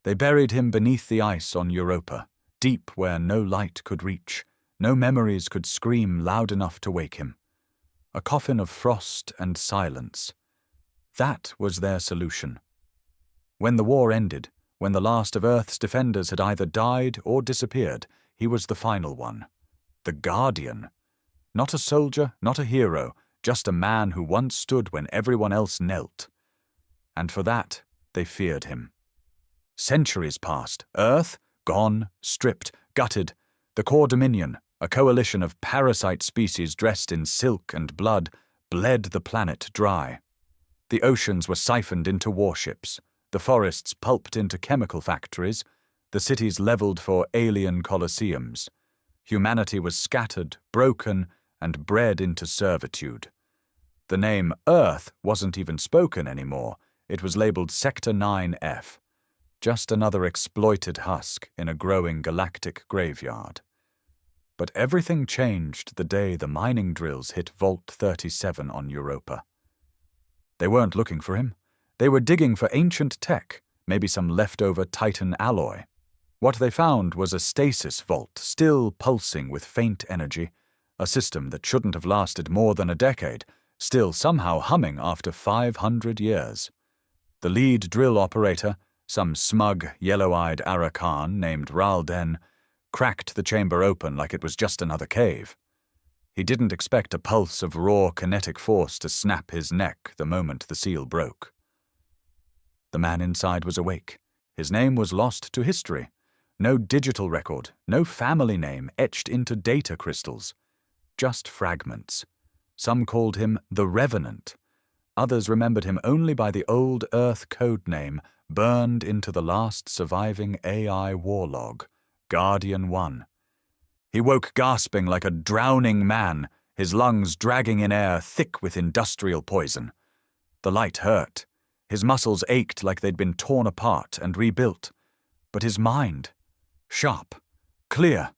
They buried him beneath the ice on Europa, deep where no light could reach, no memories could scream loud enough to wake him. A coffin of frost and silence. That was their solution. When the war ended, when the last of Earth's defenders had either died or disappeared, he was the final one. The Guardian. Not a soldier, not a hero, just a man who once stood when everyone else knelt. And for that, they feared him. Centuries passed. Earth, gone, stripped, gutted. The core dominion, a coalition of parasite species dressed in silk and blood, bled the planet dry. The oceans were siphoned into warships, the forests pulped into chemical factories, the cities leveled for alien colosseums. Humanity was scattered, broken, and bred into servitude. The name Earth wasn't even spoken anymore. It was labeled Sector 9F. Just another exploited husk in a growing galactic graveyard. But everything changed the day the mining drills hit Vault 37 on Europa. They weren't looking for him. They were digging for ancient tech, maybe some leftover Titan alloy. What they found was a stasis vault, still pulsing with faint energy, a system that shouldn't have lasted more than a decade, still somehow humming after 500 years. The lead drill operator, some smug, yellow-eyed Arakan named Ralden, cracked the chamber open like it was just another cave. He didn't expect a pulse of raw kinetic force to snap his neck the moment the seal broke. The man inside was awake. His name was lost to history. No digital record, no family name etched into data crystals. Just fragments. Some called him the Revenant. Others remembered him only by the old Earth code name burned into the last surviving AI war log, Guardian 1. He woke gasping like a drowning man, his lungs dragging in air thick with industrial poison. The light hurt. His muscles ached like they'd been torn apart and rebuilt. But his mind, sharp, clear.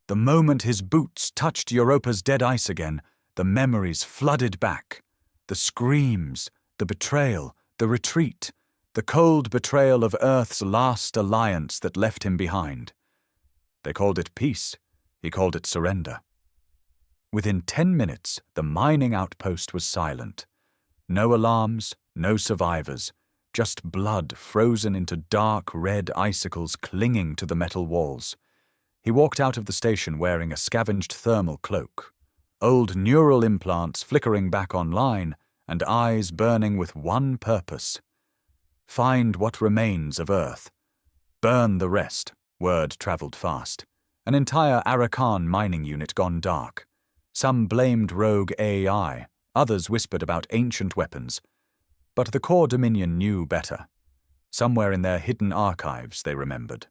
The moment his boots touched Europa's dead ice again, the memories flooded back. The screams, the betrayal, the retreat, the cold betrayal of Earth's last alliance that left him behind. They called it peace. He called it surrender. Within 10 minutes, the mining outpost was silent. No alarms, no survivors, just blood frozen into dark red icicles clinging to the metal walls. He walked out of the station wearing a scavenged thermal cloak, old neural implants flickering back online, and eyes burning with one purpose. Find what remains of Earth. Burn the rest. Word traveled fast. An entire Arakan mining unit gone dark. Some blamed rogue AI, others whispered about ancient weapons. But the core Dominion knew better. Somewhere in their hidden archives, they remembered.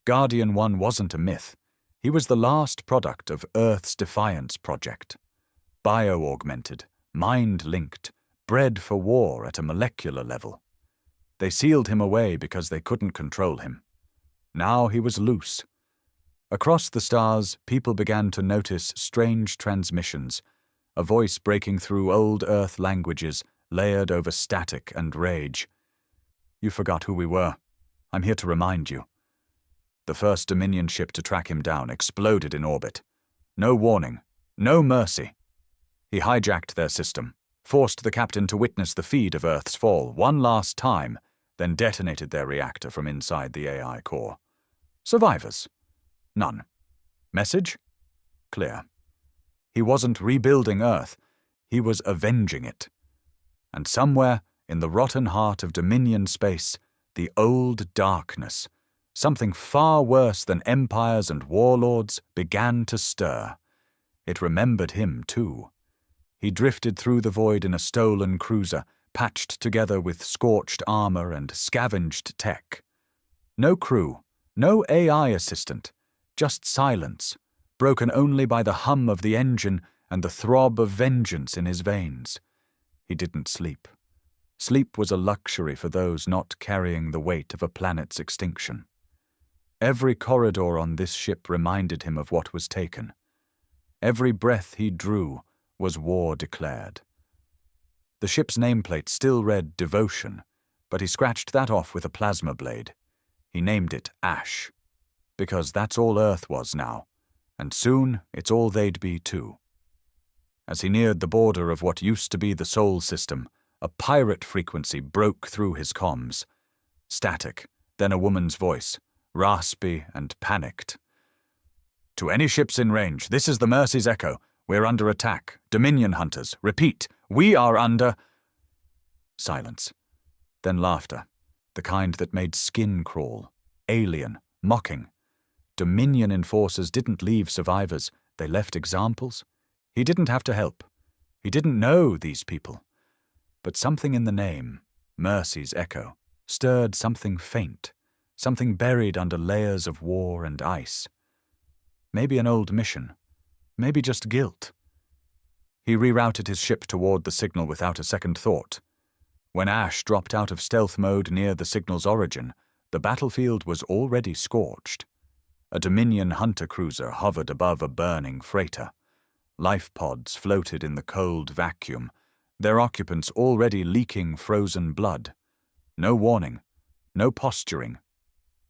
Guardian 1 wasn't a myth. He was the last product of Earth's Defiance project. Bio-augmented, mind-linked, bred for war at a molecular level. They sealed him away because they couldn't control him. Now he was loose. Across the stars, people began to notice strange transmissions, a voice breaking through old Earth languages, layered over static and rage. You forgot who we were. I'm here to remind you. The first Dominion ship to track him down exploded in orbit. No warning, no mercy. He hijacked their system, forced the captain to witness the feed of Earth's fall one last time, then detonated their reactor from inside the AI core. Survivors? None. Message? Clear. He wasn't rebuilding Earth, he was avenging it. And somewhere, in the rotten heart of Dominion space, the old darkness, something far worse than empires and warlords, began to stir. It remembered him, too. He drifted through the void in a stolen cruiser, patched together with scorched armor and scavenged tech. No crew, no AI assistant, just silence, broken only by the hum of the engine and the throb of vengeance in his veins. He didn't sleep. Sleep was a luxury for those not carrying the weight of a planet's extinction. Every corridor on this ship reminded him of what was taken. Every breath he drew was war declared. The ship's nameplate still read Devotion, but he scratched that off with a plasma blade. He named it Ash, because that's all Earth was now, and soon it's all they'd be too. As he neared the border of what used to be the Sol system, a pirate frequency broke through his comms. Static, then a woman's voice, raspy and panicked. "To any ships in range, this is the Mercy's Echo. We're under attack. Dominion hunters. Repeat, we are under—" Silence. Then laughter, the kind that made skin crawl. Alien, mocking. Dominion enforcers didn't leave survivors, they left examples. He didn't have to help. He didn't know these people. But something in the name, Mercy's Echo, stirred something faint, something buried under layers of war and ice. Maybe an old mission. Maybe just guilt. He rerouted his ship toward the signal without a second thought. When Ash dropped out of stealth mode near the signal's origin, the battlefield was already scorched. A Dominion hunter cruiser hovered above a burning freighter. Life pods floated in the cold vacuum, their occupants already leaking frozen blood. No warning, no posturing.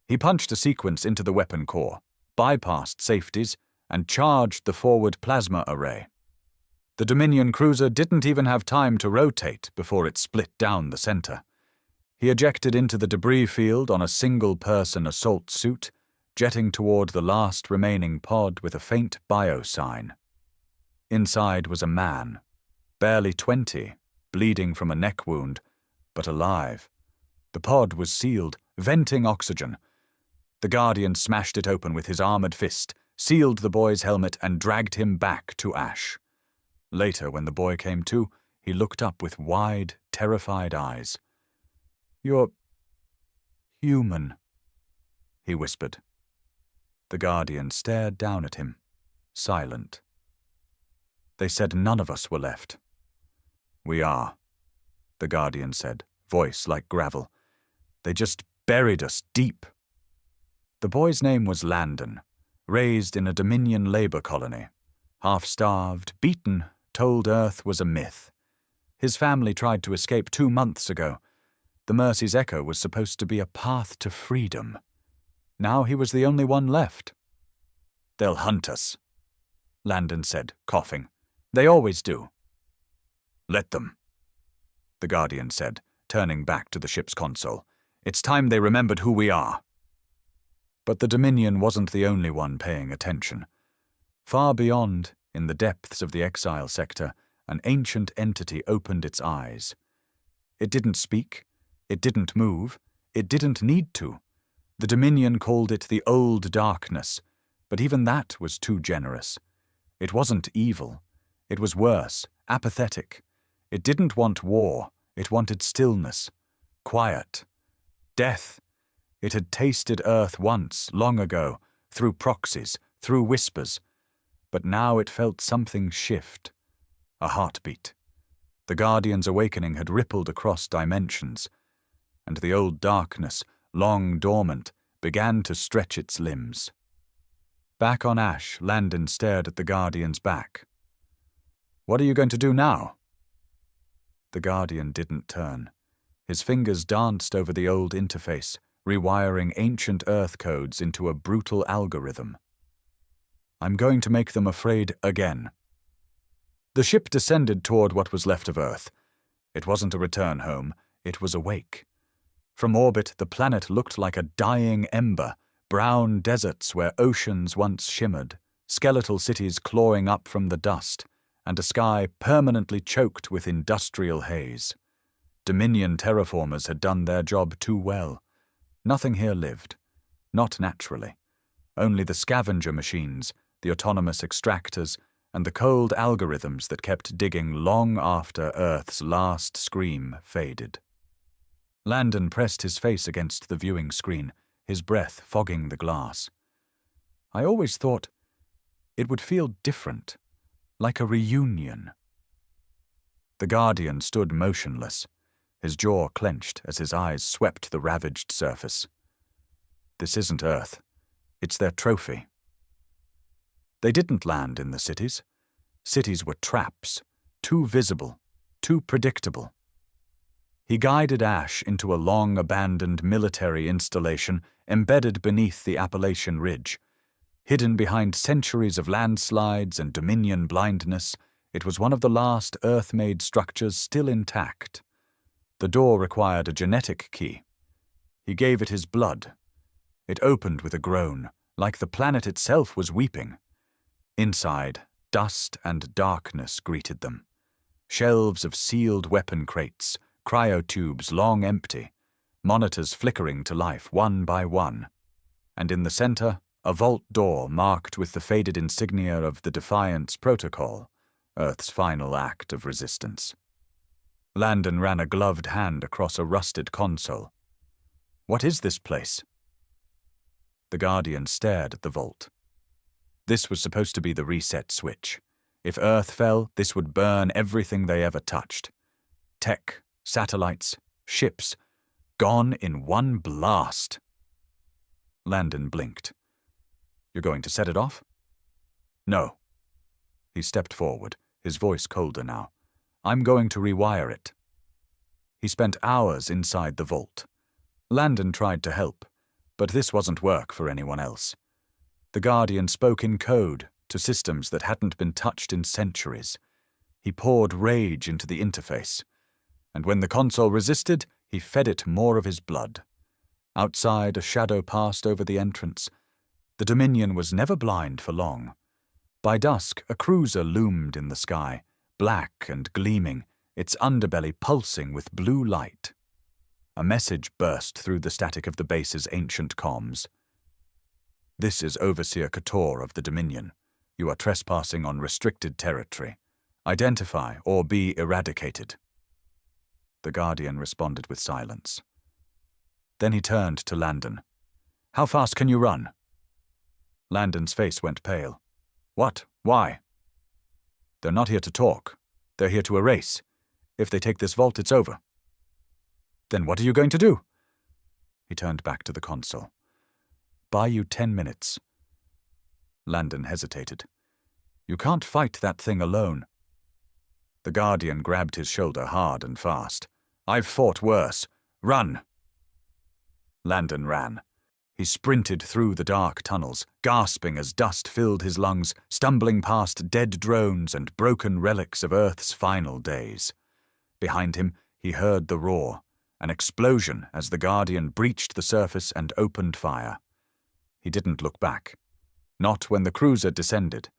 He punched a sequence into the weapon core, bypassed safeties, and charged the forward plasma array. The Dominion cruiser didn't even have time to rotate before it split down the center. He ejected into the debris field on a single-person assault suit, jetting toward the last remaining pod with a faint bio sign. Inside was a man, barely 20, bleeding from a neck wound, but alive. The pod was sealed, venting oxygen. The Guardian smashed it open with his armored fist, sealed the boy's helmet, and dragged him back to Ash. Later, when the boy came to, he looked up with wide, terrified eyes. "You're human," he whispered. The Guardian stared down at him, silent. "They said none of us were left." "We are," the Guardian said, voice like gravel. "They just buried us deep." The boy's name was Landon, raised in a Dominion labor colony. Half-starved, beaten, told Earth was a myth. His family tried to escape 2 months ago. The Mercy's Echo was supposed to be a path to freedom. Now he was the only one left. "They'll hunt us," Landon said, coughing. "They always do." "Let them," the Guardian said, turning back to the ship's console. "It's time they remembered who we are." But the Dominion wasn't the only one paying attention. Far beyond, in the depths of the exile sector, an ancient entity opened its eyes. It didn't speak, it didn't move, it didn't need to. The Dominion called it the Old Darkness, but even that was too generous. It wasn't evil. It was worse, apathetic. It didn't want war, it wanted stillness, quiet, death. It had tasted Earth once, long ago, through proxies, through whispers. But now it felt something shift. A heartbeat. The Guardian's awakening had rippled across dimensions, and the old darkness, long dormant, began to stretch its limbs. Back on Ash, Landon stared at the Guardian's back. "What are you going to do now?" The Guardian didn't turn. His fingers danced over the old interface, rewiring ancient Earth codes into a brutal algorithm. "I'm going to make them afraid again." The ship descended toward what was left of Earth. It wasn't a return home, it was a wake. From orbit, the planet looked like a dying ember, brown deserts where oceans once shimmered, skeletal cities clawing up from the dust, and a sky permanently choked with industrial haze. Dominion terraformers had done their job too well. Nothing here lived. Not naturally. Only the scavenger machines, the autonomous extractors, and the cold algorithms that kept digging long after Earth's last scream faded. Landon pressed his face against the viewing screen, his breath fogging the glass. "I always thought it would feel different, like a reunion." The Guardian stood motionless, his jaw clenched as his eyes swept the ravaged surface. "This isn't Earth. It's their trophy." They didn't land in the cities. Cities were traps, too visible, too predictable. He guided Ash into a long-abandoned military installation embedded beneath the Appalachian Ridge. Hidden behind centuries of landslides and Dominion blindness, it was one of the last Earth-made structures still intact. The door required a genetic key. He gave it his blood. It opened with a groan, like the planet itself was weeping. Inside, dust and darkness greeted them. Shelves of sealed weapon crates, cryotubes long empty, monitors flickering to life one by one. And in the center, a vault door marked with the faded insignia of the Defiance Protocol, Earth's final act of resistance. Landon ran a gloved hand across a rusted console. "What is this place?" The Guardian stared at the vault. This was supposed to be the reset switch. If Earth fell, this would burn everything they ever touched. Tech, satellites, ships, gone in one blast. Landon blinked. "You're going to set it off?" "No." He stepped forward, his voice colder now. "I'm going to rewire it." He spent hours inside the vault. Landon tried to help, but this wasn't work for anyone else. The Guardian spoke in code to systems that hadn't been touched in centuries. He poured rage into the interface, and when the console resisted, he fed it more of his blood. Outside, a shadow passed over the entrance. The Dominion was never blind for long. By dusk, a cruiser loomed in the sky, black and gleaming, its underbelly pulsing with blue light. A message burst through the static of the base's ancient comms. "This is Overseer Kator of the Dominion. You are trespassing on restricted territory. Identify or be eradicated." The Guardian responded with silence. Then he turned to Landon. "How fast can you run?" Landon's face went pale. "What? Why?" "They're not here to talk. They're here to erase. If they take this vault, it's over." "Then what are you going to do?" He turned back to the console. "Buy you 10 minutes. Landon hesitated. "You can't fight that thing alone." The Guardian grabbed his shoulder hard and fast. "I've fought worse. Run!" Landon ran. He sprinted through the dark tunnels, gasping as dust filled his lungs, stumbling past dead drones and broken relics of Earth's final days. Behind him, he heard the roar, an explosion as the Guardian breached the surface and opened fire. He didn't look back. Not when the cruiser descended.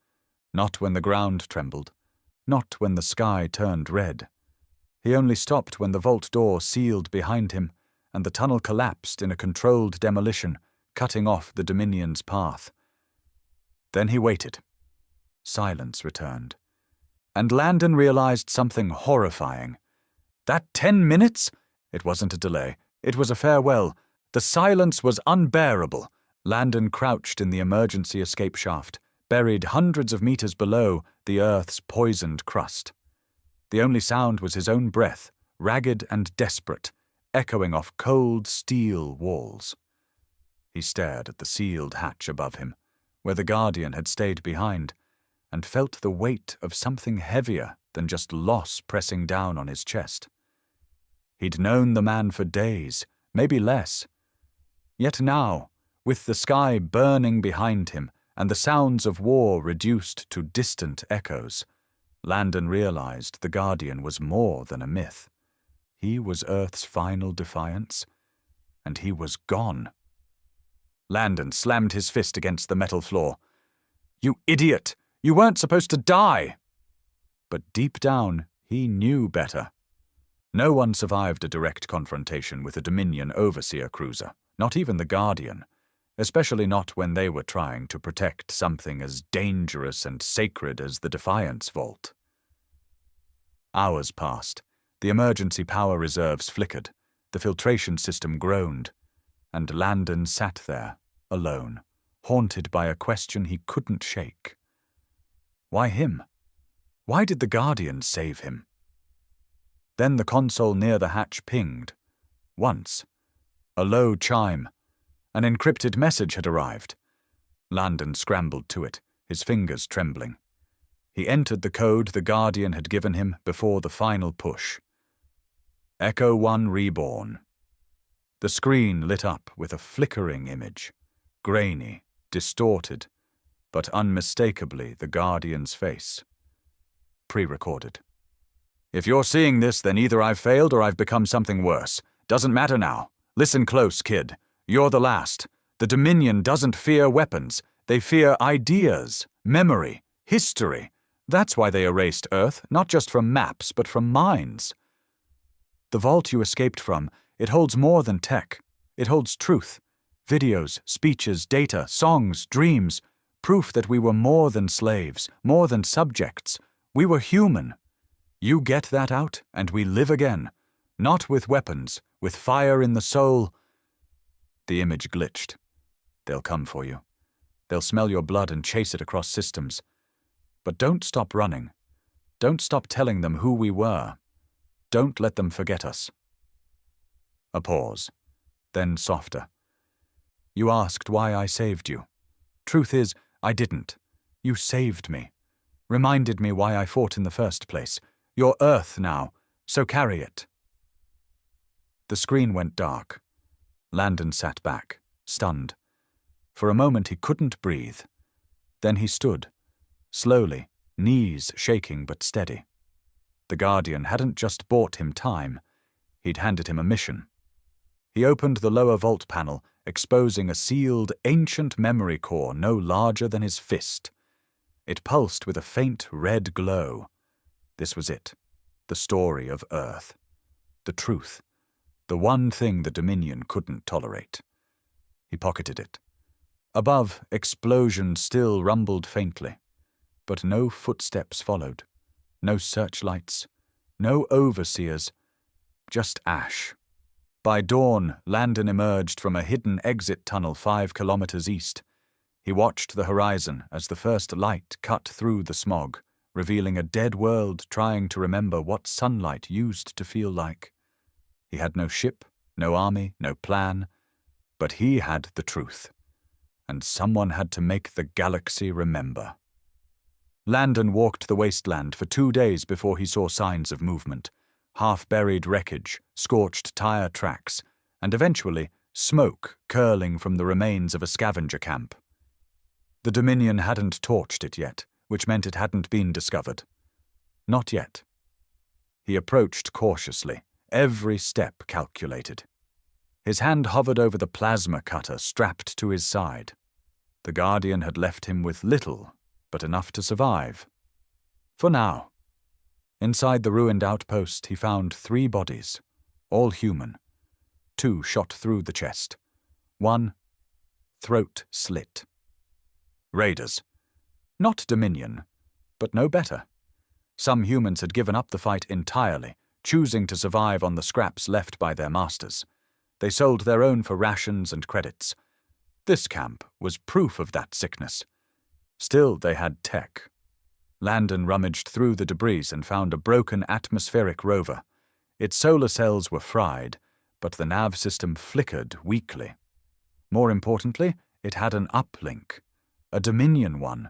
Not when the ground trembled. Not when the sky turned red. He only stopped when the vault door sealed behind him and the tunnel collapsed in a controlled demolition, cutting off the Dominion's path. Then he waited. Silence returned. And Landon realized something horrifying. That 10 minutes? It wasn't a delay. It was a farewell. The silence was unbearable. Landon crouched in the emergency escape shaft, buried hundreds of meters below the Earth's poisoned crust. The only sound was his own breath, ragged and desperate, echoing off cold steel walls. He stared at the sealed hatch above him, where the Guardian had stayed behind, and felt the weight of something heavier than just loss pressing down on his chest. He'd known the man for days, maybe less. Yet now, with the sky burning behind him and the sounds of war reduced to distant echoes, Landon realized the Guardian was more than a myth. He was Earth's final defiance, and he was gone. Landon slammed his fist against the metal floor. "You idiot! You weren't supposed to die!" But deep down, he knew better. No one survived a direct confrontation with a Dominion Overseer cruiser, not even the Guardian, especially not when they were trying to protect something as dangerous and sacred as the Defiance Vault. Hours passed. The emergency power reserves flickered, the filtration system groaned, and Landon sat there, alone, haunted by a question he couldn't shake. Why him? Why did the Guardian save him? Then the console near the hatch pinged. Once. A low chime. An encrypted message had arrived. Landon scrambled to it, his fingers trembling. He entered the code the Guardian had given him before the final push. Echo 1 Reborn. The screen lit up with a flickering image, grainy, distorted, but unmistakably the Guardian's face. Pre-recorded. If you're seeing this, then either I've failed or I've become something worse. Doesn't matter now. Listen close, kid. You're the last. The Dominion doesn't fear weapons. They fear ideas, memory, history. That's why they erased Earth, not just from maps, but from minds. The vault you escaped from, it holds more than tech. It holds truth. Videos, speeches, data, songs, dreams. Proof that we were more than slaves, more than subjects. We were human. You get that out, and we live again. Not with weapons, with fire in the soul. The image glitched. They'll come for you. They'll smell your blood and chase it across systems. But don't stop running. Don't stop telling them who we were. Don't let them forget us. A pause, then softer. You asked why I saved you. Truth is, I didn't. You saved me. Reminded me why I fought in the first place. You're Earth now, so carry it. The screen went dark. Landon sat back, stunned. For a moment he couldn't breathe. Then he stood, slowly, knees shaking but steady. The Guardian hadn't just bought him time. He'd handed him a mission. He opened the lower vault panel, exposing a sealed, ancient memory core no larger than his fist. It pulsed with a faint red glow. This was it, the story of Earth. The truth. The one thing the Dominion couldn't tolerate. He pocketed it. Above, explosions still rumbled faintly. But no footsteps followed. No searchlights. No overseers. Just ash. By dawn, Landon emerged from a hidden exit tunnel 5 kilometers east. He watched the horizon as the first light cut through the smog, revealing a dead world trying to remember what sunlight used to feel like. He had no ship, no army, no plan, but he had the truth. And someone had to make the galaxy remember. Landon walked the wasteland for 2 days before he saw signs of movement. Half-buried wreckage, scorched tire tracks, and eventually smoke curling from the remains of a scavenger camp. The Dominion hadn't torched it yet, which meant it hadn't been discovered. Not yet. He approached cautiously, every step calculated. His hand hovered over the plasma cutter strapped to his side. The Guardian had left him with little, but enough to survive. For now. Inside the ruined outpost, he found 3 bodies, all human. 2 shot through the chest. 1, throat slit. Raiders. Not Dominion, but no better. Some humans had given up the fight entirely, choosing to survive on the scraps left by their masters. They sold their own for rations and credits. This camp was proof of that sickness. Still, they had tech. Landon rummaged through the debris and found a broken atmospheric rover. Its solar cells were fried, but the nav system flickered weakly. More importantly, it had an uplink, a Dominion one,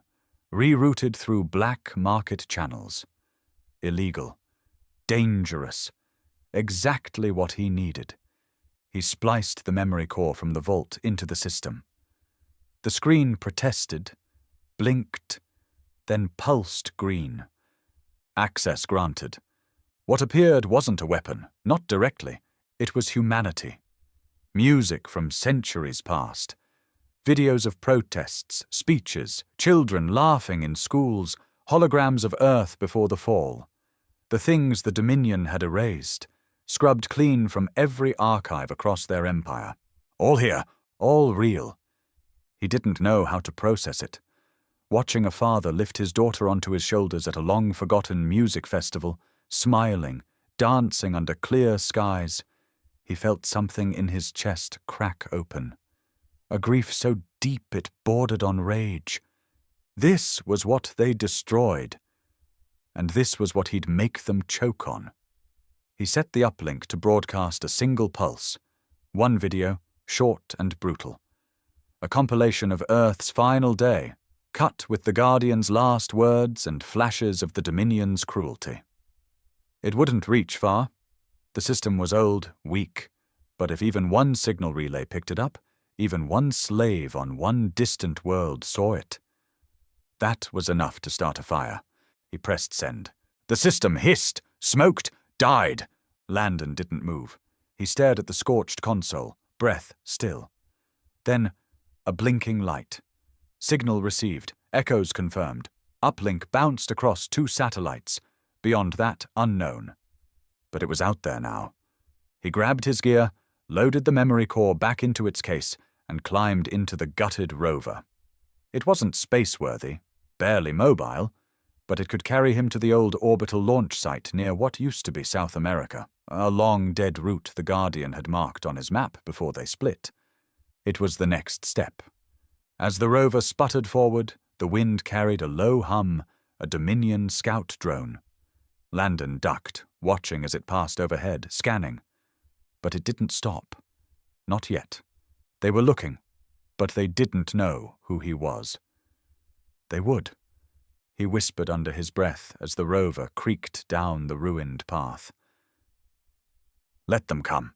rerouted through black market channels. Illegal. Dangerous. Exactly what he needed. He spliced the memory core from the vault into the system. The screen protested, blinked, then pulsed green. Access granted. What appeared wasn't a weapon, not directly. It was humanity. Music from centuries past. Videos of protests, speeches, children laughing in schools, holograms of Earth before the fall. The things the Dominion had erased, scrubbed clean from every archive across their empire. All here, all real. He didn't know how to process it. Watching a father lift his daughter onto his shoulders at a long-forgotten music festival, smiling, dancing under clear skies, he felt something in his chest crack open. A grief so deep it bordered on rage. This was what they destroyed. And this was what he'd make them choke on. He set the uplink to broadcast a single pulse. One video, short and brutal. A compilation of Earth's final day, cut with the Guardian's last words and flashes of the Dominion's cruelty. It wouldn't reach far. The system was old, weak, But if even one signal relay picked it up, even one slave on one distant world saw it, that was enough to start a fire. He pressed send. The system hissed, smoked, died. Landon didn't move. He stared at the scorched console, breath still. Then, a blinking light. Signal received, echoes confirmed. Uplink bounced across 2 satellites. Beyond that, unknown. But it was out there now. He grabbed his gear, loaded the memory core back into its case, and climbed into the gutted rover. It wasn't space-worthy, barely mobile, but it could carry him to the old orbital launch site near what used to be South America, a long dead route the Guardian had marked on his map before they split. It was the next step. As the rover sputtered forward, the wind carried a low hum, a Dominion scout drone. Landon ducked, watching as it passed overhead, scanning. But it didn't stop. Not yet. They were looking, but they didn't know who he was. They would, he whispered under his breath as the rover creaked down the ruined path. Let them come.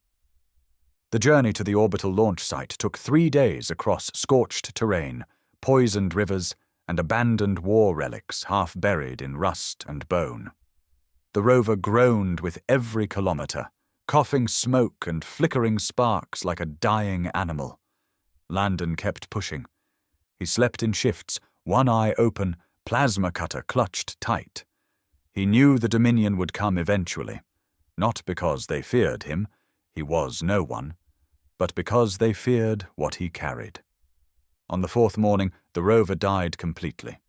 The journey to the orbital launch site took 3 days across scorched terrain, poisoned rivers, and abandoned war relics half buried in rust and bone. The rover groaned with every kilometer, coughing smoke and flickering sparks like a dying animal. Landon kept pushing. He slept in shifts, one eye open, plasma cutter clutched tight. He knew the Dominion would come eventually, not because they feared him, he was no one, but because they feared what he carried. On the 4th morning, the rover died completely.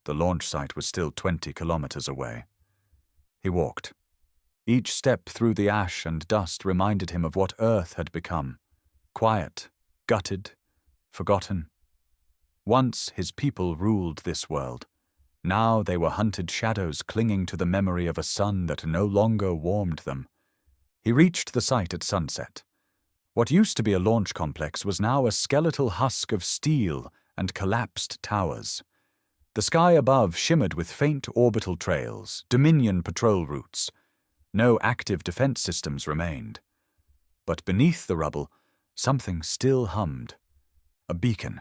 The launch site was still 20 kilometers away. He walked. Each step through the ash and dust reminded him of what Earth had become. Quiet, gutted, forgotten. Once his people ruled this world. Now they were hunted shadows clinging to the memory of a sun that no longer warmed them. He reached the site at sunset. What used to be a launch complex was now a skeletal husk of steel and collapsed towers. The sky above shimmered with faint orbital trails, Dominion patrol routes. No active defense systems remained. But beneath the rubble, something still hummed. A beacon.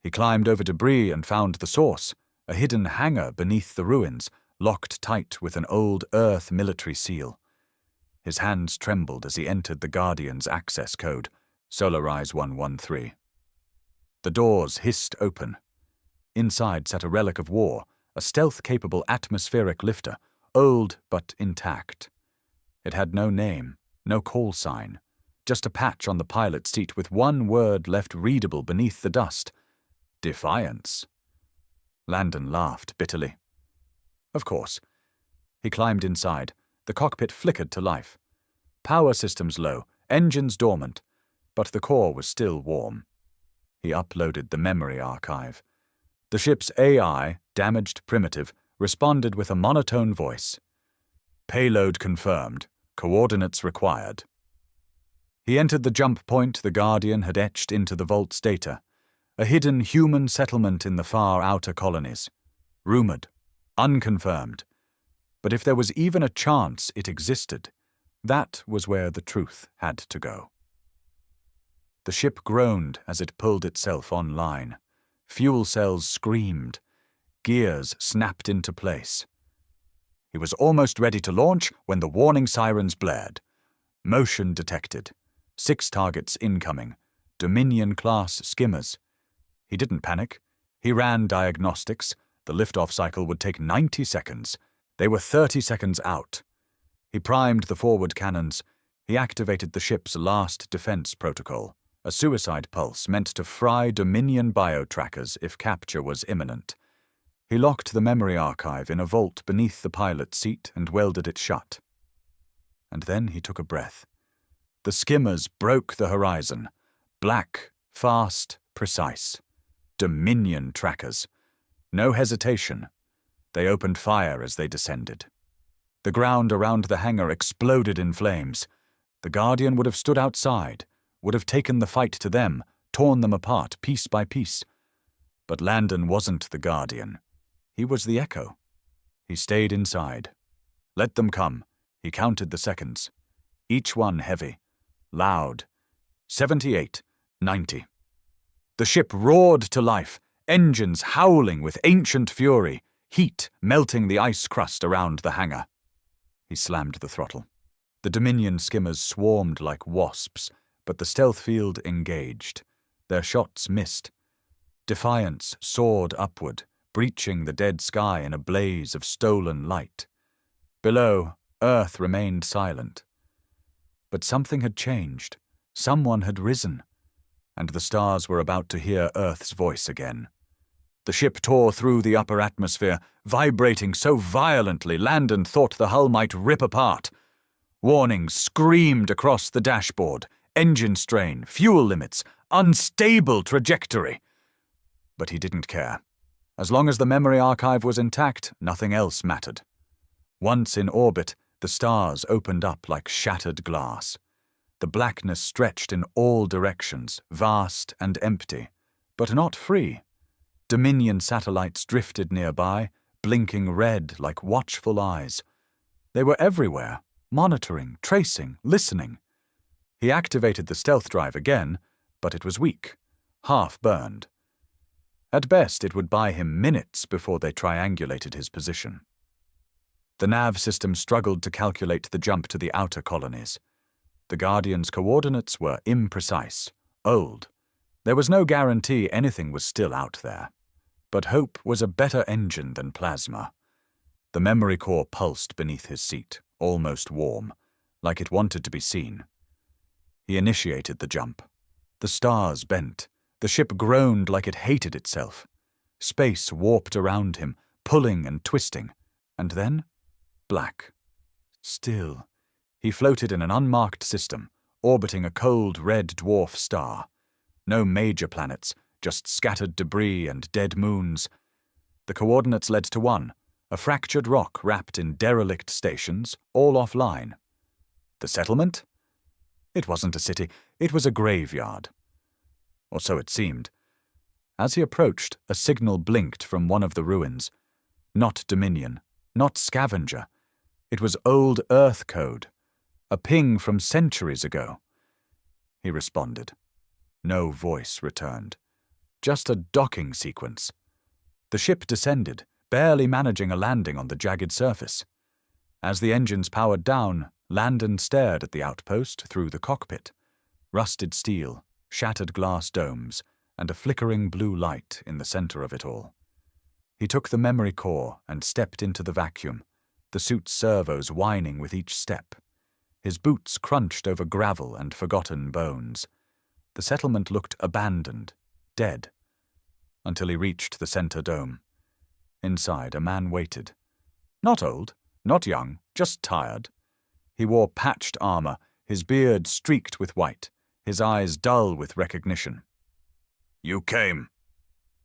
He climbed over debris and found the source, a hidden hangar beneath the ruins, locked tight with an old Earth military seal. His hands trembled as he entered the Guardian's access code, Solarize 113. The doors hissed open. Inside sat a relic of war, a stealth-capable atmospheric lifter, old but intact. It had no name, no call sign, just a patch on the pilot's seat with one word left readable beneath the dust. Defiance. Landon laughed bitterly. Of course. He climbed inside. The cockpit flickered to life. Power systems low, engines dormant, but the core was still warm. He uploaded the memory archive. The ship's AI, damaged primitive, responded with a monotone voice. Payload confirmed. Coordinates required. He entered the jump point the Guardian had etched into the vault's data, a hidden human settlement in the far outer colonies. Rumored, unconfirmed. But if there was even a chance it existed, that was where the truth had to go. The ship groaned as it pulled itself online. Fuel cells screamed. Gears snapped into place. He was almost ready to launch when the warning sirens blared. Motion detected. 6 targets incoming. Dominion-class skimmers. He didn't panic. He ran diagnostics. The liftoff cycle would take 90 seconds. They were 30 seconds out. He primed the forward cannons. He activated the ship's last defense protocol, a suicide pulse meant to fry Dominion bio-trackers if capture was imminent. He locked the memory archive in a vault beneath the pilot's seat and welded it shut. And then he took a breath. The skimmers broke the horizon. Black, fast, precise. Dominion trackers. No hesitation. They opened fire as they descended. The ground around the hangar exploded in flames. The Guardian would have stood outside, would have taken the fight to them, torn them apart piece by piece. But Landon wasn't the Guardian. He was the Echo. He stayed inside. Let them come. He counted the seconds. Each one heavy, loud, 78, 90. The ship roared to life, engines howling with ancient fury, heat melting the ice crust around the hangar. He slammed the throttle. The Dominion skimmers swarmed like wasps, but the stealth field engaged. Their shots missed. Defiance soared upward, breaching the dead sky in a blaze of stolen light. Below, Earth remained silent. But something had changed. Someone had risen, and the stars were about to hear Earth's voice again. The ship tore through the upper atmosphere, vibrating so violently Landon thought the hull might rip apart. Warnings screamed across the dashboard: engine strain, fuel limits, unstable trajectory. But he didn't care. As long as the memory archive was intact, nothing else mattered. Once in orbit, the stars opened up like shattered glass. The blackness stretched in all directions, vast and empty, but not free. Dominion satellites drifted nearby, blinking red like watchful eyes. They were everywhere, monitoring, tracing, listening. He activated the stealth drive again, but it was weak, half burned. At best, it would buy him minutes before they triangulated his position. The nav system struggled to calculate the jump to the outer colonies. The Guardian's coordinates were imprecise, old. There was no guarantee anything was still out there. But hope was a better engine than plasma. The memory core pulsed beneath his seat, almost warm, like it wanted to be seen. He initiated the jump. The stars bent. The ship groaned like it hated itself. Space warped around him, pulling and twisting. And then, black. Still. He floated in an unmarked system, orbiting a cold red dwarf star. No major planets, just scattered debris and dead moons. The coordinates led to one, a fractured rock wrapped in derelict stations, all offline. The settlement? It wasn't a city, it was a graveyard. Or so it seemed. As he approached, a signal blinked from one of the ruins. Not Dominion, not Scavenger. It was old Earth code, a ping from centuries ago. He responded. No voice returned. Just a docking sequence. The ship descended, barely managing a landing on the jagged surface. As the engines powered down, Landon stared at the outpost through the cockpit. Rusted steel, shattered glass domes, and a flickering blue light in the center of it all. He took the memory core and stepped into the vacuum, the suit's servos whining with each step. His boots crunched over gravel and forgotten bones. The settlement looked abandoned, dead, until he reached the center dome. Inside, a man waited. Not old, not young, just tired. He wore patched armor, his beard streaked with white, his eyes dull with recognition. "You came,"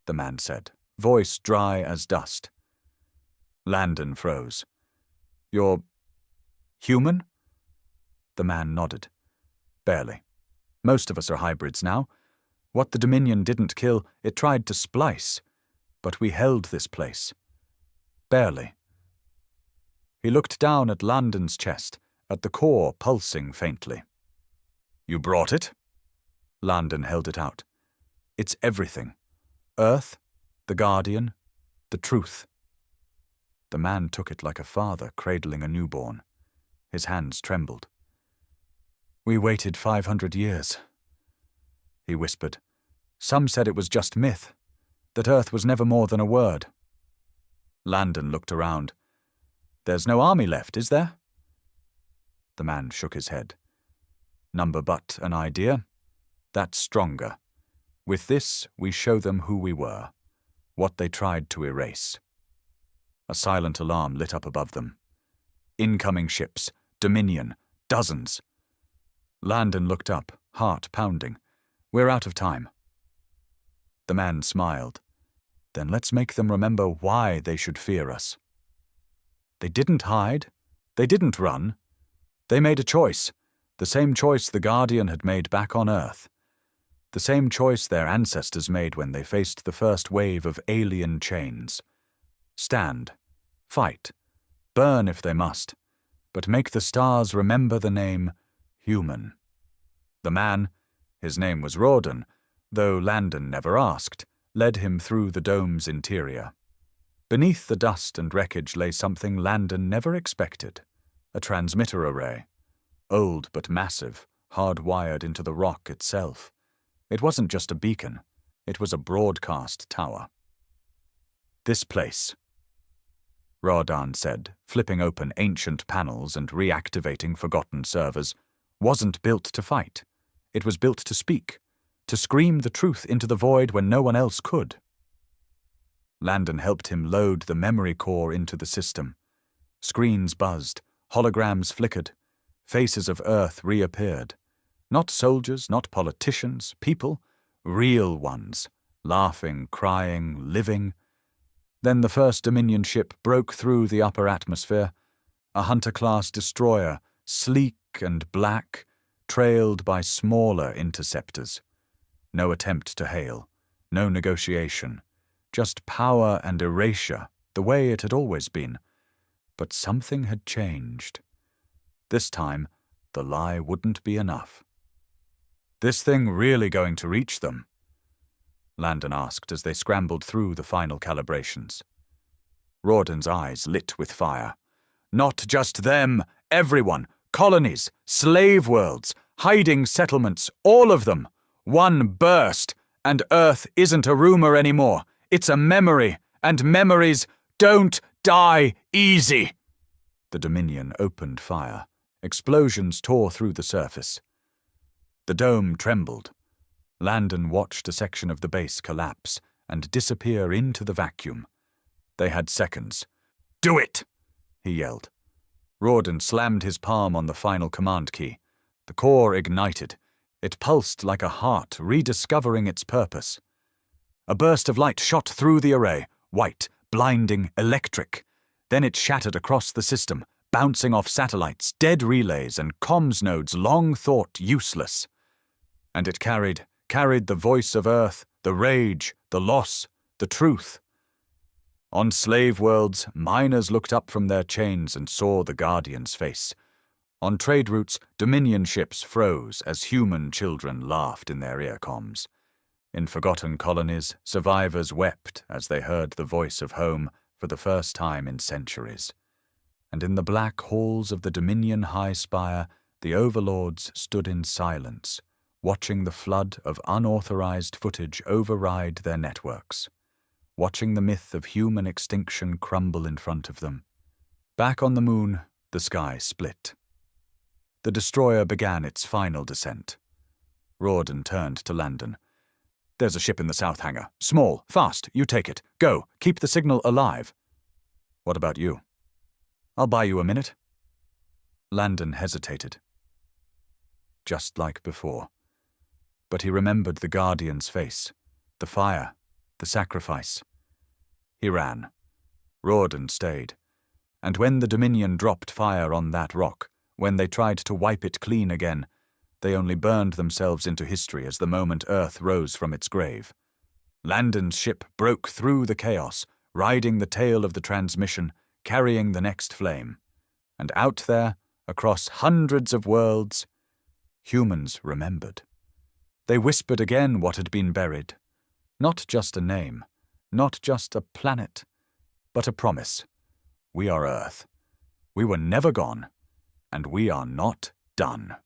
the man said, voice dry as dust. Landon froze. "You're human?" The man nodded. "Barely. Most of us are hybrids now. What the Dominion didn't kill, it tried to splice. But we held this place. Barely." He looked down at Landon's chest, at the core pulsing faintly. "You brought it?" Landon held it out. "It's everything. Earth, the Guardian, the truth." The man took it like a father cradling a newborn. His hands trembled. "We waited 500 years. He whispered. "Some said it was just myth, that Earth was never more than a word." Landon looked around. "There's no army left, is there?" The man shook his head. "Number but an idea. That's stronger. With this, we show them who we were, what they tried to erase." A silent alarm lit up above them. Incoming ships, Dominion, dozens. Landon looked up, heart pounding. "We're out of time." The man smiled. "Then let's make them remember why they should fear us." They didn't hide. They didn't run. They made a choice, the same choice the Guardian had made back on Earth. The same choice their ancestors made when they faced the first wave of alien chains. Stand, fight, burn if they must, but make the stars remember the name human. The man, His name was Rawdon, though Landon never asked, led him through the dome's interior. Beneath the dust and wreckage lay something Landon never expected, a transmitter array. Old but massive, hardwired into the rock itself. It wasn't just a beacon, it was a broadcast tower. "This place," Rawdon said, flipping open ancient panels and reactivating forgotten servers, "wasn't built to fight. It was built to speak, to scream the truth into the void when no one else could." Landon helped him load the memory core into the system. Screens buzzed, holograms flickered, faces of Earth reappeared. Not soldiers, not politicians, people, real ones, laughing, crying, living. Then the first Dominion ship broke through the upper atmosphere, a Hunter-class destroyer, sleek and black, trailed by smaller interceptors. No attempt to hail, no negotiation, just power and erasure, the way it had always been. But something had changed. This time, the lie wouldn't be enough. "This thing really going to reach them?" Landon asked as they scrambled through the final calibrations. Rawdon's eyes lit with fire. "Not just them, everyone, colonies, slave worlds, hiding settlements, all of them. One burst, and Earth isn't a rumor anymore. It's a memory, and memories don't die easy." The Dominion opened fire. Explosions tore through the surface. The dome trembled. Landon watched a section of the base collapse and disappear into the vacuum. They had seconds. "Do it!" he yelled. Rawdon slammed his palm on the final command key. The core ignited. It pulsed like a heart rediscovering its purpose. A burst of light shot through the array, white, blinding, electric. Then it shattered across the system, bouncing off satellites, dead relays, and comms nodes long thought useless. And it carried the voice of Earth, the rage, the loss, the truth. On slave worlds, miners looked up from their chains and saw the Guardian's face. On trade routes, Dominion ships froze as human children laughed in their earcoms. In forgotten colonies, survivors wept as they heard the voice of home for the first time in centuries. And in the black halls of the Dominion High Spire, the overlords stood in silence, watching the flood of unauthorized footage override their networks, watching the myth of human extinction crumble in front of them. Back on the moon, the sky split. The destroyer began its final descent. Rawdon turned to Landon. "There's a ship in the south hangar. Small, fast, you take it. Go, keep the signal alive." "What about you?" "I'll buy you a minute." Landon hesitated. Just like before. But he remembered the Guardian's face, the fire, the sacrifice. He ran. Rawdon stayed. And when the Dominion dropped fire on that rock, when they tried to wipe it clean again, they only burned themselves into history as the moment Earth rose from its grave. Landon's ship broke through the chaos, riding the tail of the transmission, carrying the next flame. And out there, across hundreds of worlds, humans remembered. They whispered again what had been buried. Not just a name, not just a planet, but a promise. We are Earth. We were never gone, and we are not done.